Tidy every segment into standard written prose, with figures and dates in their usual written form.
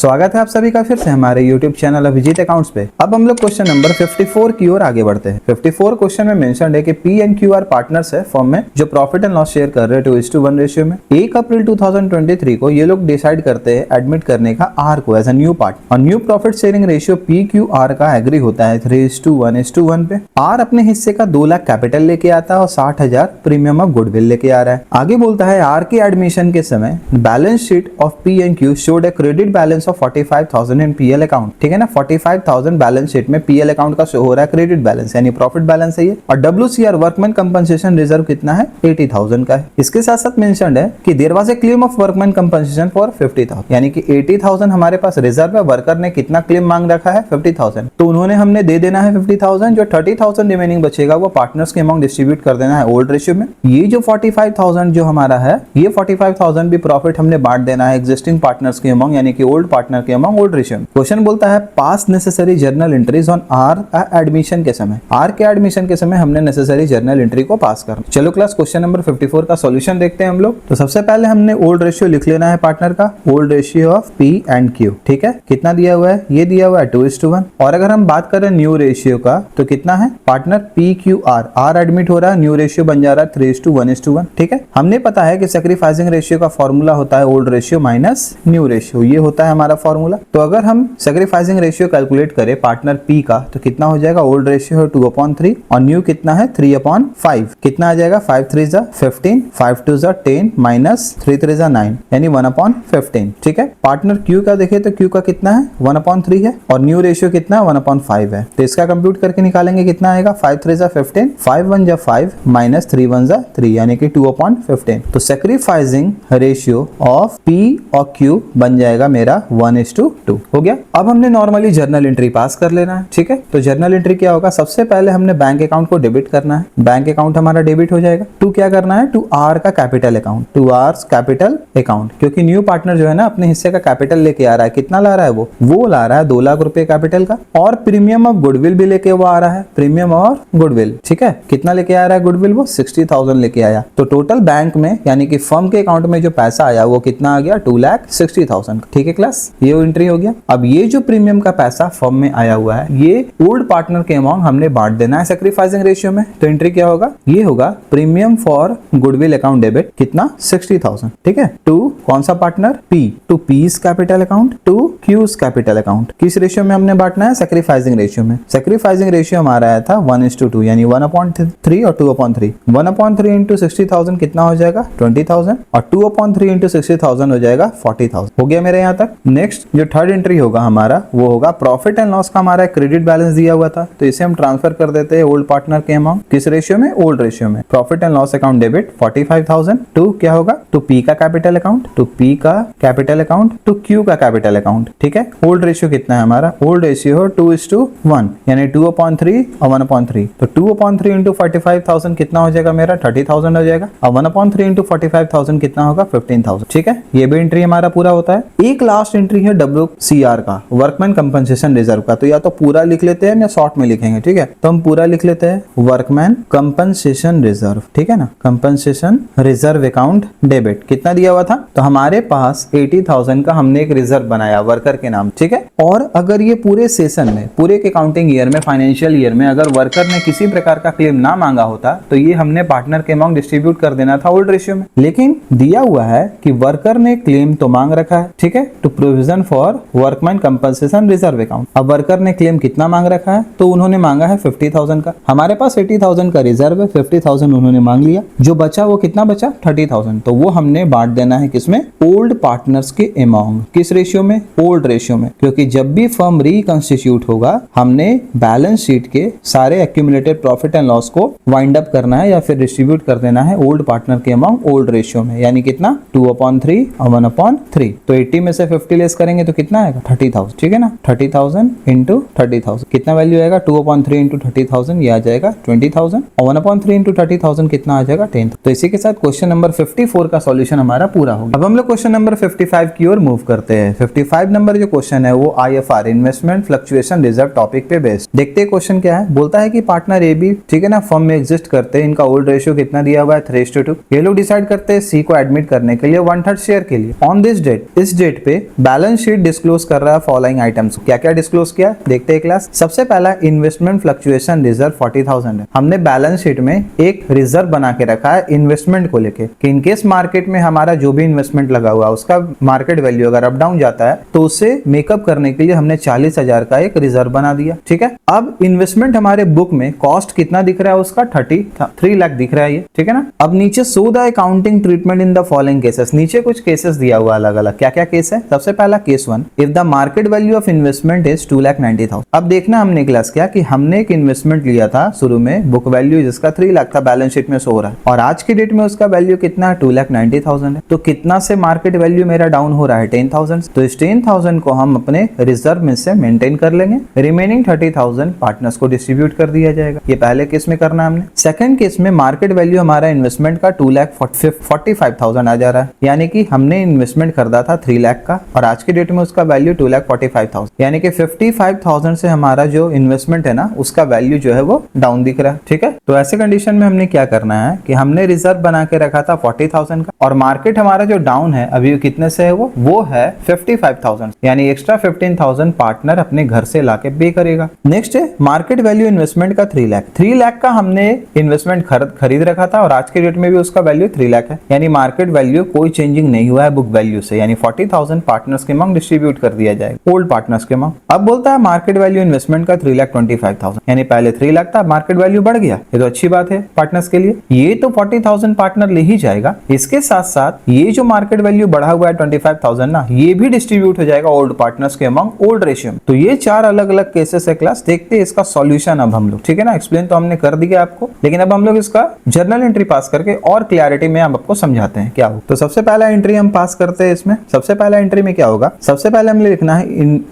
स्वागत है आप सभी का फिर से हमारे YouTube चैनल अभिजीत अकाउंट्स पे। अब हम लोग क्वेश्चन नंबर 54 की ओर आगे बढ़ते हैं। 54 क्वेश्चन में मेंशन है कि P and Q are partners है फर्म में जो प्रॉफिट एंड लॉस शेयर कर रहे हैं 2:1 रेशियो में। 1 अप्रैल 2023 को ये लोग डिसाइड करते हैं एडमिट करने का R को एज अ न्यू पार्ट और new profit sharing ratio PQR का एग्री होता है 3:1 पे। R अपने हिस्से का 2 लाख कैपिटल लेके आता है और 60,000 प्रीमियम ऑफ गुडविल लेके आ रहा है। आगे बोलता है R के एडमिशन के समय balance sheet of P and Q showed a credit balance of 45,000 in PL account. ठीक है ना, 45,000 बैलेंस शीट में PL अकाउंट का शो हो रहा है क्रेडिट बैलेंस यानी प्रॉफिट बैलेंस है ये। और WCR वर्कमैन कंपनसेशन रिजर्व कितना है 80,000 का है। इसके साथ साथ मेंशन्ड है कि there was a claim of workman compensation for 50,000 यानी कि 80,000 हमारे पास रिजर्व है। वर्कर ने कितना क्लेम मांग रखा है 50,000, तो उन्होंने हमने दे देना है 50,000। जो 30,000 रिमेनिंग बचेगा वो पार्टनर्स के अमाउंट डिस्ट्रीब्यूट कर देना है ओल्ड रेशियो में। ये जो 45,000 जो हमारा है ये 45,000 भी प्रॉफिट हमने बांट देना है एग्जिस्टिंग पार्टनर्स के अमाउंट यानी कि ओल्ड पार्टनर के अमाउंट ओल्ड रेशियो में। क्वेश्चन बोलता है pass necessary journal entries on R admission के समय। आर के एडमिशन के समय हमने नेसेसरी जर्नल एंट्री को पास करना। चलो क्लास क्वेश्चन नंबर 54 का सॉल्यूशन देखते हैं हम लोग। तो सबसे पहले हमने ओल्ड रेशियो लिख लेना है पार्टनर का, old ratio of P and Q। ठीक है, कितना दिया हुआ है, ये दिया हुआ है 2:1। और अगर हम बात करें न्यू रेशियो का तो कितना है पार्टनर PQR, आर एडमिट हो रहा है, न्यू रेशियो बन जा रहा है 3:1। ठीक है, हमने पता है कि सैक्रिफाइसिंग रेशियो का फॉर्मूला होता है old ratio minus new ratio, ये होता है हमारा फॉर्मूला। तो अगर हम सैक्रिफाइसिंग रेशियो कैलकुलेट करें पार्टनर P का तो कितना हो जाएगा, ओल्ड रेशियो है 2/3 और न्यू कितना है 3/5। कितना आ जाएगा 5 3 जा 15, 5 2 जा 10 माइनस 3 3 जा 9 यानी 1/15। ठीक है, पार्टनर Q का देखें तो Q का कितना है 1/3 है और न्यू रेशियो कितना है 1/5 है। तो इसका कंप्यूट करके निकालेंगे कितना आएगा 5 3 जा 15, 5 1 जा 5 माइनस 3 1 जा 3 यानी कि 2/15। तो सैक्रिफाइसिंग रेशियो ऑफ P और Q बन जाएगा मेरा 1:2 हो गया। अब हमने नॉर्मली जर्नल एंट्री पास कर लेना है। ठीक है, तो जर्नल एंट्री क्या होगा, सबसे पहले हमने बैंक अकाउंट को डेबिट करना है। बैंक अकाउंट हमारा डेबिट हो जाएगा। टू क्या करना है, टू आर का capital account, to R's capital account, क्योंकि न्यू पार्टनर जो है ना अपने हिस्से का कैपिटल लेके आ रहा है। कितना ला रहा है वो ला रहा है 2 लाख रुपए कैपिटल का और प्रीमियम ऑफ गुडविल भी लेके वो आ रहा है, प्रीमियम और गुडविल। ठीक है, कितना लेके आ रहा है गुडविल, वो 60,000 लेके आया। तो टोटल बैंक में यानी कि फर्म के अकाउंट में जो पैसा आया वो कितना आ गया 2,60,000। ठीक है क्लास, ये एंट्री हो गया। अब ये जो प्रीमियम का पैसा फर्म में आया हुआ है ये ओल्ड पार्टनर के अमाउंट हमने बांट देना है सैक्रिफाइसिंग रेशियो में। तो एंट्री क्या होगा, ये होगा premium for goodwill account debit कितना 60,000। ठीक है, टू कौन सा partner P, to P's capital account, to Q's capital account. किस रेशियो में हमने बांटना है, सैक्रिफाइसिंग रेशियो में। सैक्रिफाइसिंग रेशियो हमारा आया था 1:2 यानी 1/3 और 2/3। 1/3 इंटू 60,000 कितना हो जाएगा 20,000 और 2/3 इंटू 60,000 हो जाएगा 40,000। हो गया मेरे यहाँ तक। नेक्स्ट जो थर्ड एंट्री होगा हमारा वो होगा प्रॉफिट एंड लॉस का हमारा क्रेडिट बैलेंस दिया हुआ था तो इसे हम ट्रांसफर कर देते हैं ओल्ड पार्टनर के अमाउंट। किस रेशियो में, ओल्ड रेशियो में। Profit and loss account debit 45,000 to क्या होगा, टू P का कैपिटल अकाउंट, टू P का कैपिटल अकाउंट, टू Q का कैपिटल अकाउंट। ठीक है, ओल्ड रेशियो कितना है हमारा, ओल्ड रेशियो है 2:1 यानी 2/3 और 1/3। तो 2/3 इंटू 45,000 कितना हो जाएगा मेरा 30,000 हो जाएगा और 1/3 इंटू 45,000 कितना होगा 15,000। ठीक है, ये भी एंट्री हमारा पूरा होता है। एक लास्ट एंट्री है WCR का, वर्कमैन कंपनसेशन रिजर्व का। तो या तो पूरा लिख लेते हैं या शॉर्ट में लिखेंगे। ठीक है, तो हम पूरा लिख लेते हैं वर्कमैन कंपनसेशन रिजर्व। ठीक है ना, कंपनसेशन रिजर्व अकाउंट डेबिट कितना दिया हुआ था, तो हमारे पास 80,000 का हमने एक रिजर्व बनाया वर्कर के नाम। ठीक है, और अगर ये पूरे सेशन में, पूरे के काउंटिंग ईयर में, फाइनेंशियल ईयर में अगर वर्कर ने किसी प्रकार का क्लेम ना मांगा होता तो ये हमने पार्टनर के अमाउंट डिस्ट्रीब्यूट कर देना था ओल्ड रेशियो में। लेकिन दिया हुआ है कि वर्कर ने क्लेम तो मांग रखा है। ठीक है, to provision for workman compensation reserve account. अब वर्कर ने क्लेम कितना मांग रखा है, तो उन्होंने मांगा है 50,000 का। हमारे पास 80,000 का रिजर्व है, 50,000 उन्होंने मांग लिया। जो बचा वो कितना बचा 30,000, तो वो हमने बांट देना है किसमें, ओल्ड पार्टनर्स के अमाउंट। किस रेशियो में, ओल्ड रेशियो में, क्योंकि जब भी फर्म रिकंस्टिट्यूट होगा हमने बैलेंस शीट के सारे एक्यूमुलेटेड प्रॉफिट एंड लॉस को वाइंड अप करना है या फिर डिस्ट्रीब्यूट कर देना है ओल्ड पार्टनर के अमाउंट ओल्ड रेशियो में। यानी कितना 2/3 और 1/3। तो 80 में से 50 लेस करेंगे तो कितना आएगा 30,000। ठीक है ना, 30,000 इंटू 30,000 कितना वैल्यू आएगा 2/3 इंटू 30,000 ये आ जाएगा 20,000 और 1/3 इंटू 30,000 कितना आ जाएगा 10। तो इसी के साथ क्वेश्चन नंबर 54 का सॉल्यूशन हमारा पूरा हो गया। अब हम लोग क्वेश्चन नंबर 55 की ओर मूव करते हैं। 55 नंबर जो क्वेश्चन है वो IFR investment fluctuation reserve topic पे बेस्ड। देखते हैं क्वेश्चन क्या है। बोलता है कि पार्टनर ए बी, ठीक है ना, फर्म में एग्जिस्ट करते हैं। इनका ओल्ड रेशियो कितना दिया हुआ है 3:2। ये लोग डिसाइड करते हैं सी को एडमिट करने के लिए 1/3 शेयर के लिए। ऑन दिस डेट, इस डेट पे बैलेंस शीट डिस्क्लोज कर रहा है फॉलोइंग आइटम्स। क्या क्या डिस्क्लोज किया देखते हैं क्लास। सबसे पहला इन्वेस्टमेंट फ्लक्चुएशन रिजर्व 40,000 है। हमने बैलेंस शीट में एक रिजर्व बना के रखा है इन्वेस्टमेंट को लेके कि इनकेस मार्केट में हमारा जो भी इन्वेस्टमेंट लगा हुआ है उसका मार्केट वैल्यू अगर अप डाउन जाता है तो उसे मेकअप करने के लिए हमने 40,000 का एक रिजर्व बना दिया। ठीक है, अब इन्वेस्टमेंट हमारे बुक में कॉस्ट कितना दिख रहा है उसका 33 लाख दिख रहा है ये। ठीक है ना। अब नीचे so the accounting treatment in the following cases, नीचे कुछ केसेस दिया हुआ अलग अलग। क्या क्या केस है। सबसे पहला case 1, if the market value of investment is 2,90,000। अब देखना हमने क्लास क्या कि हमने एक इन्वेस्टमेंट लिया था शुरू में, बुक वैल्यू जिसका 3 लाख था बैलेंस शीट में सो रहा है, और आज की डेट में उसका वैल्यू कितना है 2,90,000 है। तो कितना से मार्केट वैल्यू मेरा डाउन हो रहा है 10,000। तो इस 10,000 को हम अपने रिजर्व में से मेंटेन कर लेंगे, रिमेनिंग 30,000 पार्टनर्स को डिस्ट्रीब्यूट कर दिया जाएगा। ये पहले केस में करना हमने। सेकंड केस में मार्केट वैल्यू हमारा इन्वेस्टमेंट का 2,45,000 आ जा रहा है, यानी कि हमने इन्वेस्टमेंट कर दिया था 3 लाख का और आज की डेट में उसका वैल्यू 2,45,000, यानी कि 55,000 से हमारा जो इन्वेस्टमेंट है ना उसका वैल्यू जो है वो डाउन दिख रहा है। ठीक है, तो ऐसे कंडीशन में हमने क्या करना है कि हमने रिजर्व बना के रखा था 40,000 का, और मार्केट हमारा जो डाउन है अभी कितने से है वो है 55,000, यानी एक्स्ट्रा 15,000 पार्टनर अपने घर से लाके पे करेगा। नेक्स्ट है मार्केट वैल्यू इन्वेस्टमेंट का 3 लाख। 3 लाख का हमने इन्वेस्टमेंट खरीद रखा था और आज के डेट में भी उसका वैल्यू 3 लाख है, यानी मार्केट वैल्यू कोई चेंजिंग नहीं हुआ है बुक वैल्यू से, यानी 40,000 पार्टनर्स के अमाउंट डिस्ट्रीब्यूट कर दिया जाएगा ओल्ड पार्टनर्स के अमाउंट। अब बोलता है मार्केट वैल्यू इन्वेस्टमेंट का 3,25,000, यानी पहले 3 लाख था, मार्केट वैल्यू बढ़ गया। ये तो अच्छी बात है पार्टनर्स के लिए, ये तो 40,000 पार्टनर ले ही जाएगा। इसके साथ साथ ये जो मार्केट वैल्यू बढ़ा हुआ है 25,000 ना, ये भी डिस्ट्रीब्यूट हो जाएगा ओल्ड पार्टनर्स के अमाउंट ओल्ड रेशियो। तो ये 4 अलग अलग केसेस है क्लास। देखते हैं इसका सॉल्यूशन अब हम लोग। ठीक है ना, एक्सप्लेन तो हमने कर दिया आपको, लेकिन अब हम लोग इसका जर्नल एंट्री पास करके और क्लैरिटी में हम आपको समझाते हैं क्या हो। तो सबसे पहला एंट्री हम पास करते हैं इसमें। सबसे पहला एंट्री में क्या होगा, सबसे पहले हमें लिखना है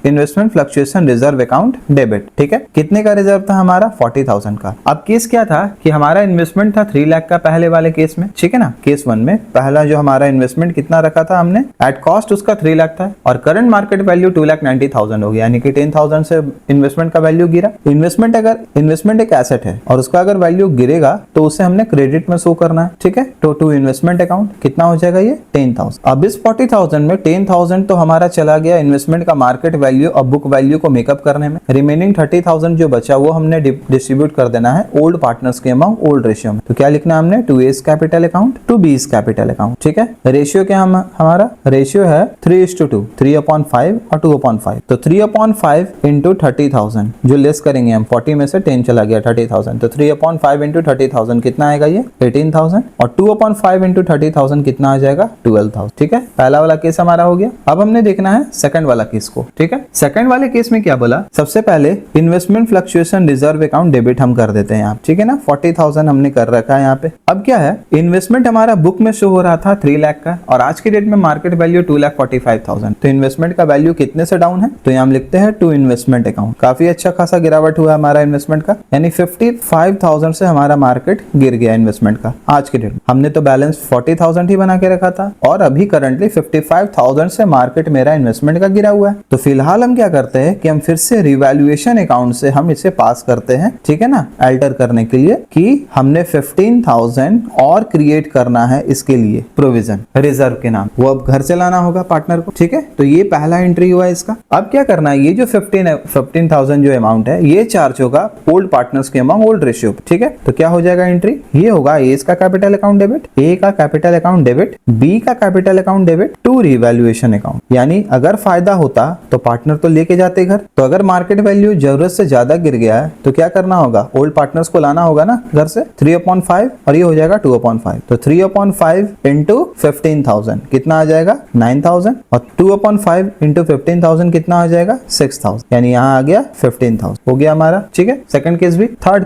investment fluctuation reserve account debit. ठीक है, कितने का रिजर्व था हमारा 40,000 का। अब केस क्या था कि हमारा इन्वेस्टमेंट था 3 लाख का पहले वाले केस में। ठीक है ना, केस 1 में पहला जो हमारा इन्वेस्टमेंट कितना रखा था हमने, एट कॉस्ट उसका 3 लाख था और करंट मार्केट वैल्यू 2,90,000 हो गया, यानी कि 10,000 से इन्वेस्टमेंट का वैल्यू गिरा। इन्वेस्टमेंट एक एसेट है और उसका अगर वैल्यू गिरेगा तो उसे हमने क्रेडिट में शो करना है। ठीक है, टू इन्वेस्टमेंट अकाउंट कितना हो जाएगा ये 10,000। अब इस 40,000 में 10,000 तो हमारा चला गया इन्वेस्टमेंट का मार्केट वैल्यू और बुक वैल्यू को मेकअप करने में। रिमेनिंग 30,000 जो बचा वो हमने डिस्ट्रीब्यूट कर देना है ओल्ड पार्टनर्स के अमाउंट ओल्ड रेशियो में। तो क्या लिखना है हमने 2A's capital account 2B's capital account. ठीक है, रेशियो क्या हमारा रेशियो है 3:2, 3/5 और 2/5। तो 3/5 इंटू 30,000 जो लेस करेंगे हम, 40 में से 10 चला गया 30,000, तो 3/5 इंटू 30,000 कितना आएगा ये 18,000, और 2/5 इंटू 30,000 कितना आ जाएगा 12,000। ठीक है, पहला वाला केस हमारा हो गया। अब हमने देखना है सेकंड वाला केस को। ठीक है, सेकंड वाले केस में क्या बोला, सबसे पहले investment fluctuation reserve account debit हम कर देते हैं यहाँ। ठीक है ना, 40,000 हमने कर रखा है यहाँ पे। अब क्या है, इन्वेस्टमेंट हमारा बुक में शो हो रहा था 3 लाख का और आज की डेट में मार्केट वैल्यू 2,45,000। तो इन्वेस्टमेंट का वैल्यू कितने से डाउन है, तो यहाँ हम लिखते हैं टू इन्वेस्टमेंट अकाउंट। काफी अच्छा खासा गिरावट हुआ हमारा इन्वेस्टमेंट का, यानी 55,000 से हमारा मार्केट गिर गया इन्वेस्टमेंट का आज के डेट में। हमने तो बैलेंस 40,000 ही बना के रखा था और अभी करंटली 55,000 से मार्केट मेरा इन्वेस्टमेंट का गिरा हुआ है। तो फिलहाल हम क्या करते हैं कि हम फिर से रिवैल्यूएशन अकाउंट से हम इसे पास करते हैं। ठीक है ना, अल्टर करने के लिए कि हमने 15,000 और क्रिएट करना है इसके लिए प्रोविजन रिजर्व के नाम, वो अब घर से लाना होगा पार्टनर को। ठीक है, तो ये पहला एंट्री हुआ इसका। अब क्या करना है, ये जो 15,000 जो अमाउंट है ये चार्ज होगा ओल्ड पार्टनर्स के अमाउंट ओल्ड रेशियो। ठीक है, तो क्या हो जाएगा एंट्री, ये होगा ए का कैपिटल अकाउंट डेबिट, ए का कैपिटल अकाउंट डेबिट, बी का capital account debit to revaluation account. यानी अगर फायदा होता तो पार्टनर तो लेके जाते घर, तो अगर मार्केट वैल्यू जरूरत से ज्यादा गिर गया है तो क्या करना होगा, ओल्ड पार्टनर्स को लाना होगा ना घर से 3/5 और ये हो जाएगा 2/5। तो 3/5 इंटू 15,000 कितना आ जाएगा 9,000 और 2/5 इंटू 15,000 कितना आ जाएगा 6,000, यानी यहाँ आ गया 15,000 हो गया हमारा। ठीक है, सेकंड केस भी। थर्ड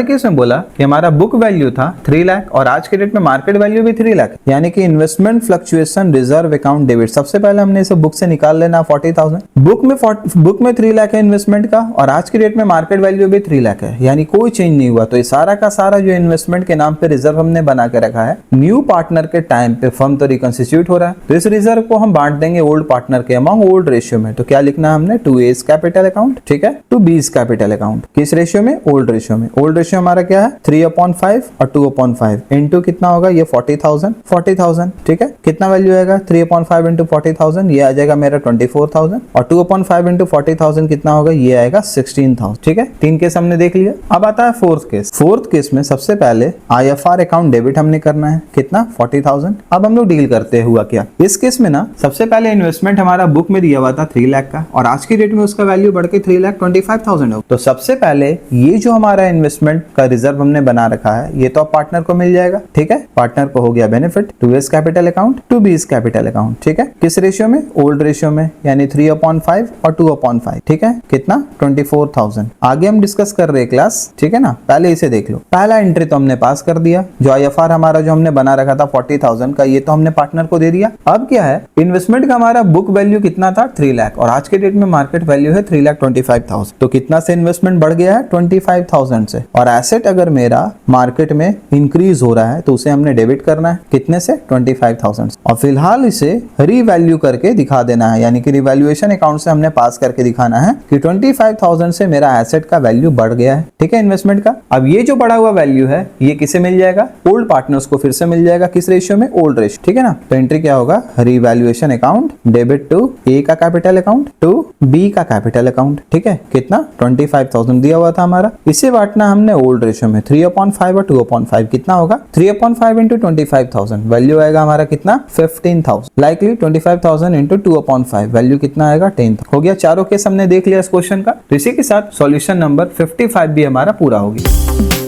केस में बोला कि हमारा बुक वैल्यू था 3 लाख और आज के डेट में मार्केट वैल्यू भी 3 लाख, यानी कि investment fluctuation reserve account debit. सबसे पहले हमने इसे बुक से निकाल लेना 40,000। बुक में 3 लाख है इन्वेस्टमेंट का और आज की डेट में मार्केट वैल्यू भी 3 लाख है, यानी कोई चेंज नहीं हुआ। तो ये सारा का सारा जो इन्वेस्टमेंट के नाम पे रिजर्व हमने बना के रखा है, न्यू पार्टनर के टाइम पे फर्म तो रिकंस्टिट्यूट हो रहा है, तो इस रिजर्व को हम बांट देंगे ओल्ड पार्टनर के अमाउंट ओल्ड रेशियो में। तो क्या लिखना है हमने 2A's कैपिटल अकाउंट, ठीक है, 2B's कैपिटल अकाउंट। किस रेशियो में, ओल्ड रेशियो में। ओल्ड रेशियो हमारा क्या है 3/5 और 2/5 इंटू कितना होगा ये 40,000। ठीक है, कितना वैल्यू आएगा 3/5 इंटू 40,000, ये आ जाएगा मेरा 24,000 और 2/5 इंटू 40,000 कितना होगा, ये आएगा 16,000। ठीक है, 3 केस हमने देख लिया। अब आता है फोर्थ केस। फोर्थ केस में सबसे पहले IFR अकाउंट डेबिट हमने करना है, कितना 40,000। अब हम लोग डील करते हैं। हुआ क्या, इस केस में ना सबसे पहले इन्वेस्टमेंट हमारा बुक में दिया हुआ था 3 लाख का और आज की डेट में उसका वैल्यू बढ़ के 3,25,000 हो। तो सबसे पहले ये जो हमारा इन्वेस्टमेंट का रिजर्व हमने बना रखा है ये तो पार्टनर को मिल जाएगा। ठीक है, पार्टनर को हो गया benefit 2S capital account 2B's capital account. ठीक है, किस रेशियो में, ओल्ड रेशियो में, यानी 3/5 और 2/5। ठीक है, कितना 24,000। आगे हम डिस्कस कर रहे हैं क्लास। ठीक है ना, पहले इसे देख लो। पहला एंट्री तो हमने पास कर दिया, जो IFR हमारा जो हमने बना रखा था 40,000 का, ये तो हमने पार्टनर को दे दिया। अब क्या है, इन्वेस्टमेंट का हमारा बुक वैल्यू कितना था 3 लाख और आज के डेट में मार्केट वैल्यू है 3,25,000। तो कितना से इन्वेस्टमेंट बढ़ गया है 25,000 से। और एसेट अगर मेरा मार्केट में इंक्रीज हो रहा है तो उसे हमने डेबिट करना है, कितने से 25,000 से। और फिलहाल इसे रीवैल्यू करके दिखा देना है, यानी कि रिवैल्यूएशन अकाउंट से हमने पास करके दिखाना है कि 25,000 से मेरा एसेट का वैल्यू बढ़ गया है। ठीक है, इन्वेस्टमेंट का। अब ये जो बढ़ा हुआ वैल्यू है ये किसे मिल जाएगा, ओल्ड पार्टनर्स को फिर से मिल जाएगा। किस रेशियो में, ओल्ड रेशियो। ठीक है ना, तो एंट्री क्या होगा, रीवैल्यूएशन अकाउंट डेबिट टू ए का कैपिटल अकाउंट टू बी का कैपिटल अकाउंट। ठीक है, कितना 25,000 दिया हुआ था हमारा, इसे बांटना हमने ओल्ड रेशियो में 3/5 और 2/5। कितना होगा 3/5 इंटू 25,000, वैल्यू आएगा हमारा कितना 15,000। लाइकली 25,000 इंटू 2/5, वैल्यू कितना आएगा 10,000। हो गया, चारों केस हमने देख लिया इस क्वेश्चन का। तो इसी के साथ सॉल्यूशन नंबर 55 भी हमारा पूरा हो गया।